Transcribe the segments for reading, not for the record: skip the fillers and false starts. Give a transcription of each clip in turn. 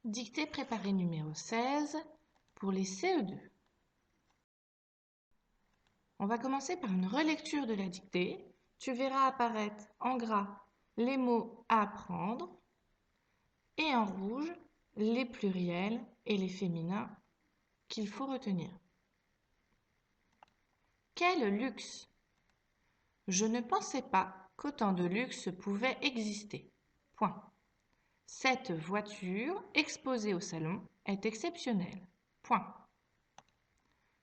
Dictée préparée numéro 16 pour les CE2. On va commencer par une relecture de la dictée. Tu verras apparaître en gras les mots à apprendre et en rouge les pluriels et les féminins qu'il faut retenir. Quel luxe! Je ne pensais pas qu'autant de luxe pouvait exister. Point. Cette voiture exposée au salon est exceptionnelle. Point.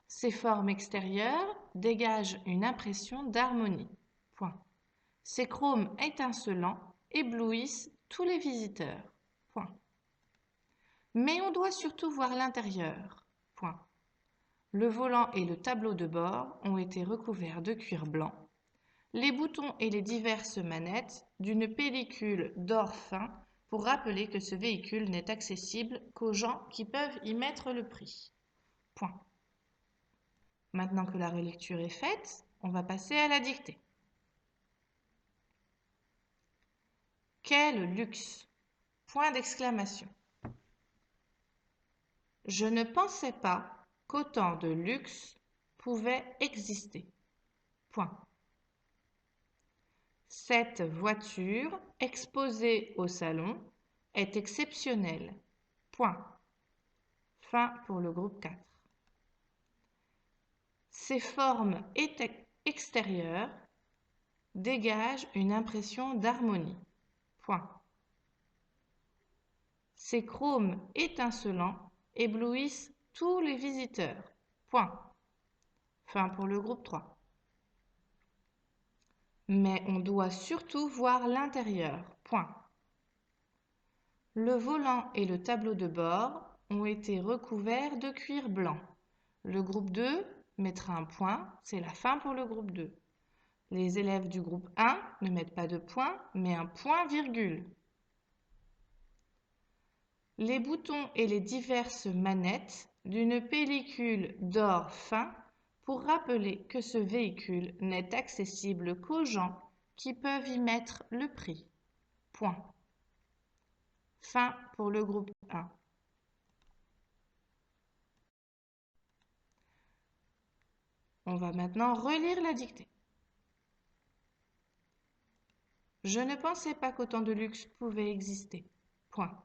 Ces formes extérieures dégagent une impression d'harmonie. Point. Ces chromes étincelants éblouissent tous les visiteurs. Point. Mais on doit surtout voir l'intérieur. Point. Le volant et le tableau de bord ont été recouverts de cuir blanc. Les boutons et les diverses manettes d'une pellicule d'or fin pour rappeler que ce véhicule n'est accessible qu'aux gens qui peuvent y mettre le prix. Point. Maintenant que la relecture est faite, on va passer à la dictée. Quel luxe! Point d'exclamation. Je ne pensais pas qu'autant de luxe pouvait exister. Point. Cette voiture exposée au salon est exceptionnelle. Point. Fin pour le groupe 4. Ces formes extérieures dégagent une impression d'harmonie. Point. Ces chromes étincelants éblouissent tous les visiteurs. Point. Fin pour le groupe 3. Mais on doit surtout voir l'intérieur. Point. Le volant et le tableau de bord ont été recouverts de cuir blanc. Le groupe 2 mettra un point, c'est la fin pour le groupe 2. Les élèves du groupe 1 ne mettent pas de point, mais un point-virgule. Les boutons et les diverses manettes d'une pellicule d'or fin pour rappeler que ce véhicule n'est accessible qu'aux gens qui peuvent y mettre le prix. Point. Fin pour le groupe 1. On va maintenant relire la dictée. Je ne pensais pas qu'autant de luxe pouvait exister. Point.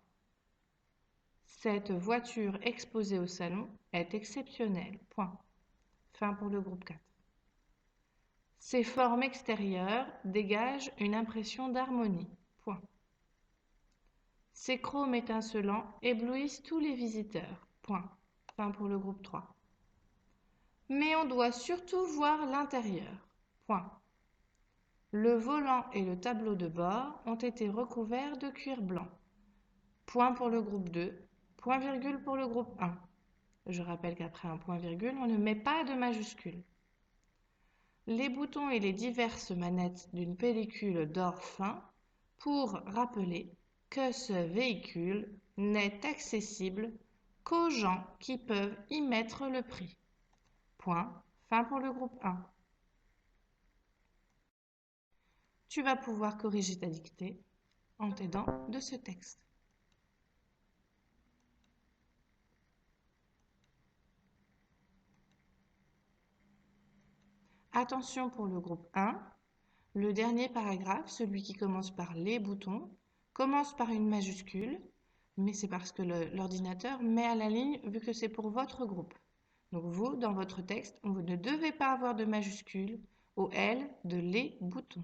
Cette voiture exposée au salon est exceptionnelle. Point. Fin pour le groupe 4. Ces formes extérieures dégagent une impression d'harmonie. Point. Ces chromes étincelants éblouissent tous les visiteurs. Point. Fin pour le groupe 3. Mais on doit surtout voir l'intérieur. Point. Le volant et le tableau de bord ont été recouverts de cuir blanc. Point pour le groupe 2, point-virgule pour le groupe 1. Je rappelle qu'après un point-virgule, on ne met pas de majuscule. Les boutons et les diverses manettes d'une pellicule d'or fin pour rappeler que ce véhicule n'est accessible qu'aux gens qui peuvent y mettre le prix. Point. Fin pour le groupe 1. Tu vas pouvoir corriger ta dictée en t'aidant de ce texte. Attention pour le groupe 1, le dernier paragraphe, celui qui commence par les boutons, commence par une majuscule, mais c'est parce que l'ordinateur met à la ligne vu que c'est pour votre groupe. Donc vous, dans votre texte, vous ne devez pas avoir de majuscule au L de les boutons.